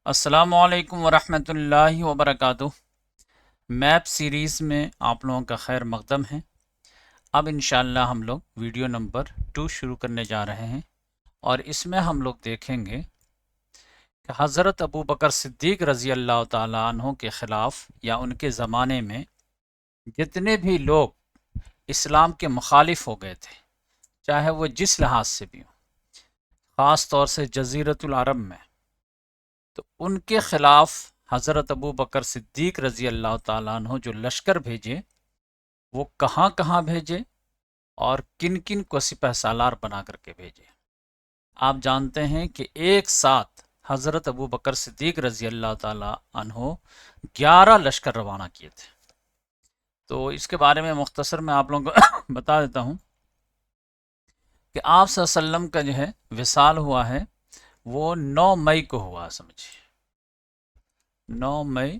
السلام علیکم ورحمۃ اللہ وبرکاتہ۔ میپ سیریز میں آپ لوگوں کا خیر مقدم ہے۔ اب انشاءاللہ ہم لوگ ویڈیو نمبر 2 شروع کرنے جا رہے ہیں، اور اس میں ہم لوگ دیکھیں گے کہ حضرت ابو بکر صدیق رضی اللہ تعالیٰ عنہ کے خلاف یا ان کے زمانے میں جتنے بھی لوگ اسلام کے مخالف ہو گئے تھے، چاہے وہ جس لحاظ سے بھی ہوں، خاص طور سے جزیرۃ العرب میں، تو ان کے خلاف حضرت ابو بکر صدیق رضی اللہ تعالیٰ عنہ جو لشکر بھیجے، وہ کہاں کہاں بھیجے اور کن کن کو سپہ سالار بنا کر کے بھیجے۔ آپ جانتے ہیں کہ ایک ساتھ حضرت ابو بکر صدیق رضی اللہ تعالیٰ عنہ 11 لشکر روانہ کیے تھے۔ تو اس کے بارے میں مختصر میں آپ لوگوں کو بتا دیتا ہوں کہ آپ صلی اللہ علیہ وسلم کا جو ہے وصال ہوا ہے، وہ 9 مئی کو ہوا، سمجھیے 9 مئی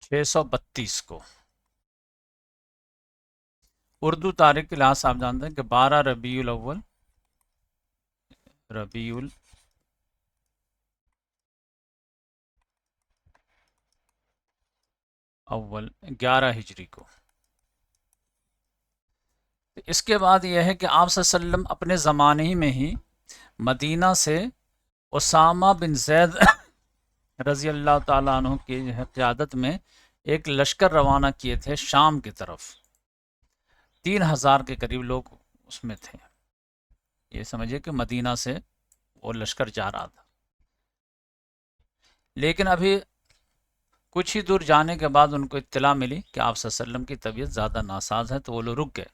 632 کو۔ اردو تاریخ کے لحاظ سے آپ جانتے ہیں کہ 12 ربیع الاول، ربیع الاول 11 ہجری کو۔ اس کے بعد یہ ہے کہ آپ صلی اللہ علیہ وسلم اپنے زمانے ہی میں ہی مدینہ سے اسامہ بن زید رضی اللہ تعالیٰ عنہ کی قیادت میں ایک لشکر روانہ کیے تھے شام کی طرف۔ 3000 کے قریب لوگ اس میں تھے۔ یہ سمجھے کہ مدینہ سے وہ لشکر جا رہا تھا، لیکن ابھی کچھ ہی دور جانے کے بعد ان کو اطلاع ملی کہ آپ صلی اللہ علیہ وسلم کی طبیعت زیادہ ناساز ہے، تو وہ لوگ رک گئے،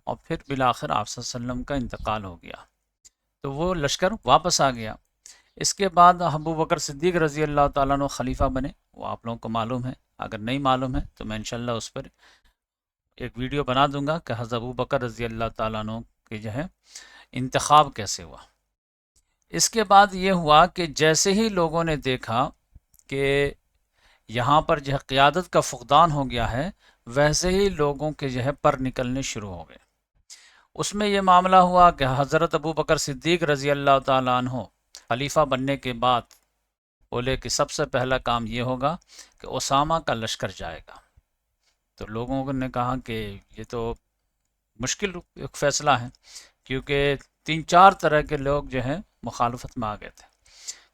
اور پھر بالآخر آپ صلی اللہ علیہ وسلم کا انتقال ہو گیا، تو وہ لشکر واپس آ گیا۔ اس کے بعد ابو بکر صدیق رضی اللہ تعالیٰ عنہ خلیفہ بنے، وہ آپ لوگوں کو معلوم ہے۔ اگر نہیں معلوم ہے تو میں انشاءاللہ اس پر ایک ویڈیو بنا دوں گا کہ حضرت ابو بکر رضی اللہ تعالیٰ عنہ کے جو ہے انتخاب کیسے ہوا۔ اس کے بعد یہ ہوا کہ جیسے ہی لوگوں نے دیکھا کہ یہاں پر جو ہے قیادت کا فقدان ہو گیا ہے، ویسے ہی لوگوں کے جو ہے پر نکلنے شروع ہو گئے۔ اس میں یہ معاملہ ہوا کہ حضرت ابو بکر صدیق رضی اللہ تعالیٰ عنہ خلیفہ بننے کے بعد بولے کہ سب سے پہلا کام یہ ہوگا کہ اسامہ کا لشکر جائے گا۔ تو لوگوں نے کہا کہ یہ تو مشکل ایک فیصلہ ہے، کیونکہ 3-4 طرح کے لوگ جو ہیں مخالفت میں آ گئے تھے۔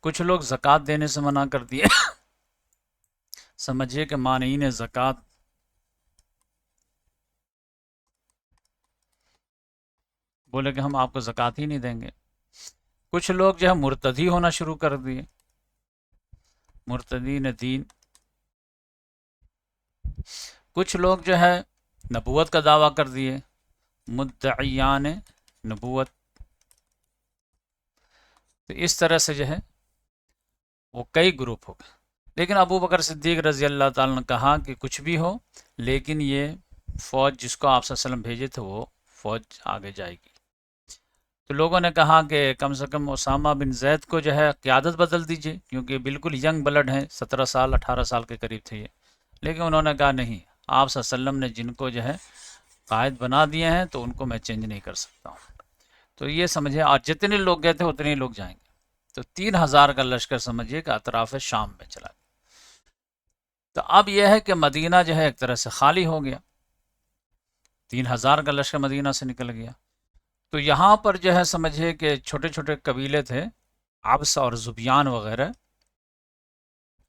کچھ لوگ زکوٰۃ دینے سے منع کر دیے، سمجھیے کہ مانعین زکوٰۃ بولے کہ ہم آپ کو زکوٰۃ ہی نہیں دیں گے۔ کچھ لوگ جو ہے مرتدی ہونا شروع کر دیے، مرتدین دین۔ کچھ لوگ جو ہے نبوت کا دعویٰ کر دیے، مدعیان نبوت۔ تو اس طرح سے جو ہے وہ کئی گروپ ہو گئے، لیکن ابو بکر صدیق رضی اللہ تعالیٰ نے کہا کہ کچھ بھی ہو، لیکن یہ فوج جس کو آپ صلی اللہ علیہ وسلم بھیجے تھے وہ فوج آگے جائے گی۔ تو لوگوں نے کہا کہ کم سے کم اسامہ بن زید کو جو ہے قیادت بدل دیجئے، کیونکہ بالکل ینگ بلڈ ہیں، 17 سال 18 سال کے قریب تھے یہ۔ لیکن انہوں نے کہا نہیں، آپ صلی اللہ علیہ وسلم نے جن کو جو ہے قائد بنا دیے ہیں تو ان کو میں چینج نہیں کر سکتا ہوں۔ تو یہ سمجھے آج جتنے لوگ گئے تھے اتنے ہی لوگ جائیں گے۔ تو 3000 کا لشکر سمجھیے کہ اطراف شام میں چلا گیا۔ تو اب یہ ہے کہ مدینہ جو ہے ایک طرح سے خالی ہو گیا، 3000 کا لشکر مدینہ سے نکل گیا۔ تو یہاں پر جو ہے سمجھیے کہ چھوٹے چھوٹے قبیلے تھے، عبس اور زبیان وغیرہ،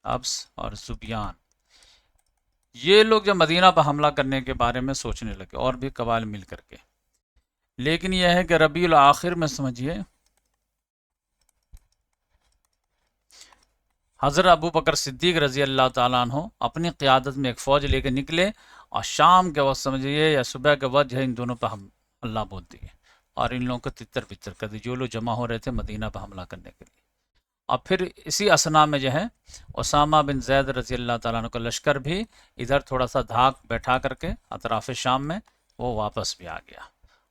عبس اور زبیان، یہ لوگ جب مدینہ پر حملہ کرنے کے بارے میں سوچنے لگے، اور بھی قبائل مل کر کے۔ لیکن یہ ہے کہ ربیع الاخر میں سمجھیے حضرت ابو بکر صدیق رضی اللہ تعالیٰ عنہ اپنی قیادت میں ایک فوج لے کے نکلے، اور شام کے وقت سمجھیے یا صبح کے وقت جو ہے ان دونوں پہ ہم اللہ بول دیے، اور ان لوگوں کو تتر بتر کر دی، جو لوگ جمع ہو رہے تھے مدینہ پہ حملہ کرنے کے لیے۔ اور پھر اسی اسنا میں جو ہے اسامہ بن زید رضی اللہ تعالیٰ عنہ کا لشکر بھی ادھر تھوڑا سا دھاک بیٹھا کر کے اطراف شام میں وہ واپس بھی آ گیا۔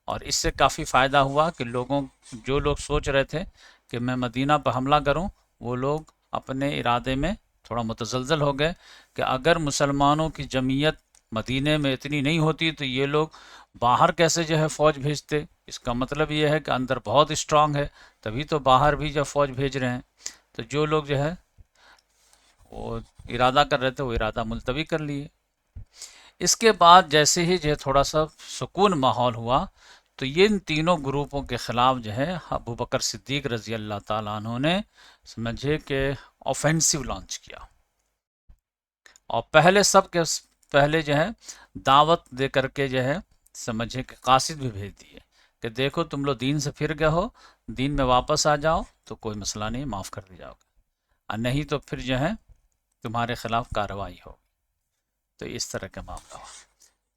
اور اس سے کافی فائدہ ہوا کہ جو لوگ سوچ رہے تھے کہ میں مدینہ پہ حملہ کروں، وہ لوگ اپنے ارادے میں تھوڑا متزلزل ہو گئے کہ اگر مسلمانوں کی جمعیت مدینے میں اتنی نہیں ہوتی تو یہ لوگ باہر کیسے جو ہے فوج بھیجتے۔ اس کا مطلب یہ ہے کہ اندر بہت اسٹرانگ ہے، تبھی تو باہر بھی جب فوج بھیج رہے ہیں۔ تو جو لوگ جو ہے وہ ارادہ کر رہے تھے وہ ارادہ ملتوی کر لیے۔ اس کے بعد جیسے ہی جو ہے تھوڑا سا سکون ماحول ہوا تو یہ ان تینوں گروپوں کے خلاف جو ہے ابو بکر صدیق رضی اللہ تعالیٰ عنہ نے سمجھے کہ آفینسو لانچ کیا، اور پہلے سب کے پہلے جو ہے دعوت دے کر کے جو ہے سمجھے کہ قاصد بھی بھیج دیے کہ دیکھو تم لوگ دین سے پھر گئے ہو، دین میں واپس آ جاؤ تو کوئی مسئلہ نہیں، معاف کر دی جاؤ گے، اور نہیں تو پھر جو ہے تمہارے خلاف کارروائی ہو۔ تو اس طرح کا معاملہ ہو۔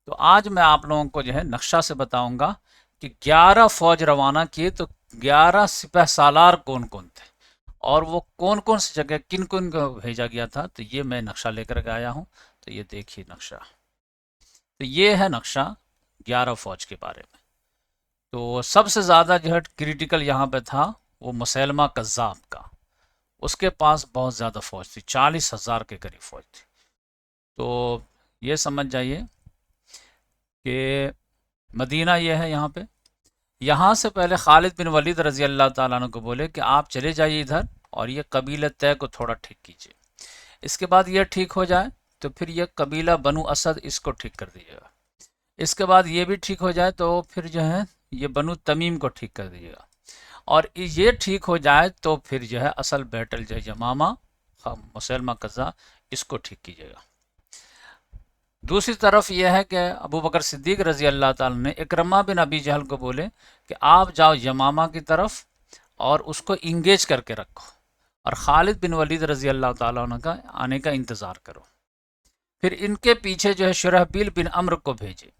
تو آج میں آپ لوگوں کو جو ہے نقشہ سے بتاؤں گا کہ 11 فوج روانہ کیے تو 11 سپہ سالار کون کون تھے، اور وہ کون کون سی جگہ کن کن کو بھیجا گیا تھا۔ تو یہ میں نقشہ لے کر کے آیا ہوں، تو یہ دیکھیے نقشہ، تو یہ ہے نقشہ 11 فوج کے بارے میں۔ تو سب سے زیادہ جو ہے کریٹیکل یہاں پہ تھا وہ مسیلمہ کذاب کا، اس کے پاس بہت زیادہ فوج تھی، 40,000 کے قریب فوج تھی۔ تو یہ سمجھ جائیے کہ مدینہ یہ ہے یہاں پہ، یہاں سے پہلے خالد بن ولید رضی اللہ تعالیٰ عنہ کو بولے کہ آپ چلے جائیے ادھر اور یہ قبیلہ طے کو تھوڑا ٹھیک کیجیے، اس کے بعد یہ ٹھیک ہو جائے تو پھر یہ قبیلہ بنو اسد اس کو ٹھیک کر دیجیے گا، اس کے بعد یہ بھی ٹھیک ہو جائے تو پھر جو ہے یہ بنو تمیم کو ٹھیک کر دیجیے گا، اور یہ ٹھیک ہو جائے تو پھر جو ہے اصل بیٹل جو ہے یمامہ مسیلمہ قذاب اس کو ٹھیک کیجیے گا۔ دوسری طرف یہ ہے کہ ابو بکر صدیق رضی اللہ تعالیٰ نے اکرمہ بن ابی جہل کو بولے کہ آپ جاؤ یمامہ کی طرف اور اس کو انگیج کر کے رکھو، اور خالد بن ولید رضی اللہ تعالیٰ عنہ کا آنے کا انتظار کرو۔ پھر ان کے پیچھے جو ہے شرحبیل بن عمرو کو بھیجے،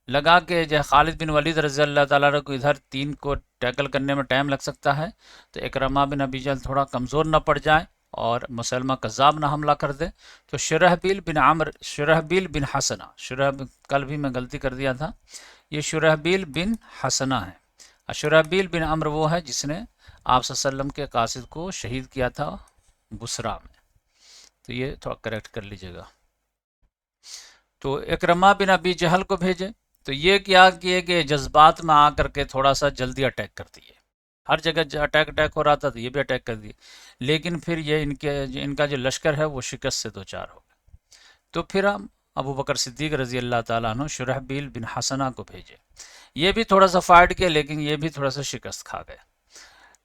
لگا کہ جو ہے خالد بن ولید رضی اللہ تعالیٰ عنہ کو ادھر تین کو ٹیکل کرنے میں ٹائم لگ سکتا ہے، تو اکرمہ بن ابی جہل تھوڑا کمزور نہ پڑ جائے اور مسلمہ کذاب نہ حملہ کر دے، تو شرحبیل بن عمرو، شرحبیل بن حسنہ، کل بھی میں غلطی کر دیا تھا، یہ شرحبیل بن حسنہ ہے، شرحبیل بن عمرو وہ ہے جس نے آپ صلی اللہ علیہ وسلم کے قاصد کو شہید کیا تھا بصرہ میں، تو یہ تھوڑا کریکٹ کر لیجیے گا۔ تو اکرمہ بن ابی جہل کو بھیجے، تو یہ کیا کیے کہ جذبات میں آ کر کے تھوڑا سا جلدی اٹیک کر دیے، ہر جگہ اٹیک ہو رہا تھا تو یہ بھی اٹیک کر دیے، لیکن پھر یہ ان کا جو لشکر ہے وہ شکست سے دوچار ہو گیا۔ تو پھر ہم ابو بکر صدیق رضی اللہ تعالیٰ عنہ شرحبیل بن حسنہ کو بھیجے، یہ بھی تھوڑا سا فائٹ کیا لیکن یہ بھی تھوڑا سا شکست کھا گئے،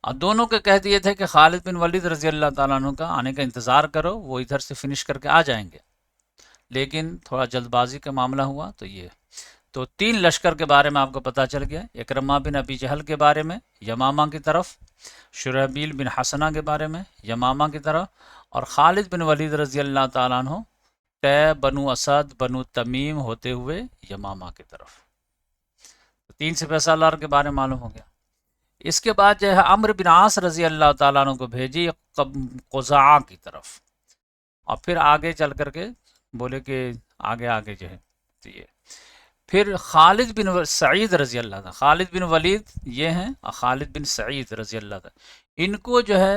اور دونوں کے کہہ دیے تھے کہ خالد بن ولید رضی اللہ تعالیٰ عنہ کا آنے کا انتظار کرو، وہ ادھر سے فنش کر کے آ جائیں گے، لیکن تھوڑا جلد بازی کا معاملہ ہوا۔ تو یہ تو 3 لشکر کے بارے میں آپ کو پتہ چل گیا، اکرمہ بن ابی جہل کے بارے میں یمامہ کی طرف، شرحبیل بن حسنہ کے بارے میں یمامہ کی طرف، اور خالد بن ولید رضی اللہ تعالیٰ عنہ طے بنو اسد بنو تمیم ہوتے ہوئے یمامہ کی طرف، 3 سپہ سالار کے بارے میں معلوم ہو گیا۔ اس کے بعد جو ہے عمرو بن عاص رضی اللہ تعالیٰ عنہ کو بھیجی قزاع کی طرف، اور پھر آگے چل کر کے بولے کہ آگے جو ہے تو یہ پھر خالد بن سعید رضی اللہ تعالیٰ، خالد بن ولید یہ ہیں اور خالد بن سعید رضی اللہ تعالیٰ، ان کو جو ہے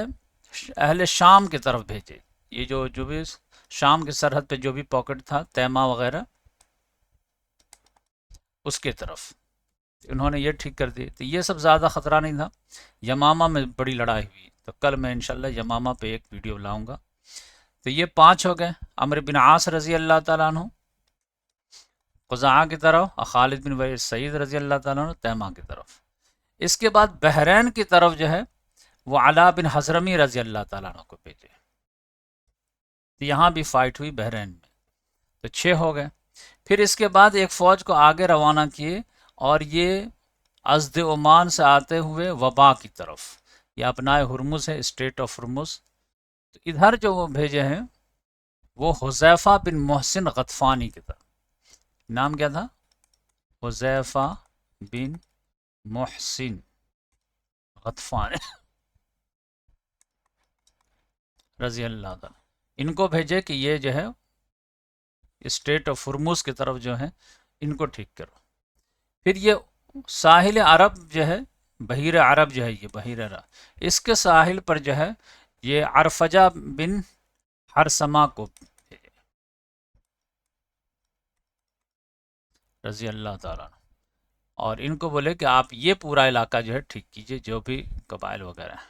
اہل شام کی طرف بھیجے، یہ جو بھی شام کی سرحد پہ جو بھی پاکٹ تھا تیمہ وغیرہ اس کے طرف انہوں نے یہ ٹھیک کر دی، تو یہ سب زیادہ خطرہ نہیں تھا۔ یمامہ میں بڑی لڑائی ہوئی، تو کل میں انشاءاللہ یمامہ پہ ایک ویڈیو لاؤں گا۔ تو یہ 5 ہو گئے، عمرو بن عاص رضی اللہ تعالیٰ عنہ قزاع کی طرف، اور خالد بن ولید سعید رضی اللہ تعالیٰ عنہ تیمہ کی طرف۔ اس کے بعد بحرین کی طرف جو ہے وہ علا بن حضرمی رضی اللہ تعالیٰ عنہ کو بھیجے، تو یہاں بھی فائٹ ہوئی بحرین میں، تو 6 ہو گئے۔ پھر اس کے بعد ایک فوج کو آگے روانہ کیے، اور یہ ازد عمان سے آتے ہوئے وبا کی طرف، یہ اپنائے ہرمز ہے، اسٹیٹ آف ہرمز، تو ادھر جو وہ بھیجے ہیں وہ حذیفہ بن محسن غطفانی کی طرف، نام کیا تھا؟ حذیفہ بن محسن غطفانی رضی اللہ تعالیٰ، ان کو بھیجے کہ یہ جو ہے اسٹیٹ آف ہرمز کی طرف جو ہے ان کو ٹھیک کرو۔ پھر یہ ساحل عرب جو ہے، بحیر عرب جو ہے، یہ بحیر عرب، اس کے ساحل پر جو ہے یہ عرفجہ بن حرسمہ کو بھیجے رضی اللہ تعالیٰ عنہ، اور ان کو بولے کہ آپ یہ پورا علاقہ جو ہے ٹھیک کیجئے، جو بھی قبائل وغیرہ ہیں۔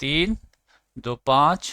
3, 2 5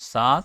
7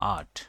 8।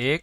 1,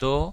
2,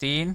3,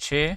6,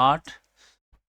8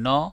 9।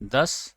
10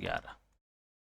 11।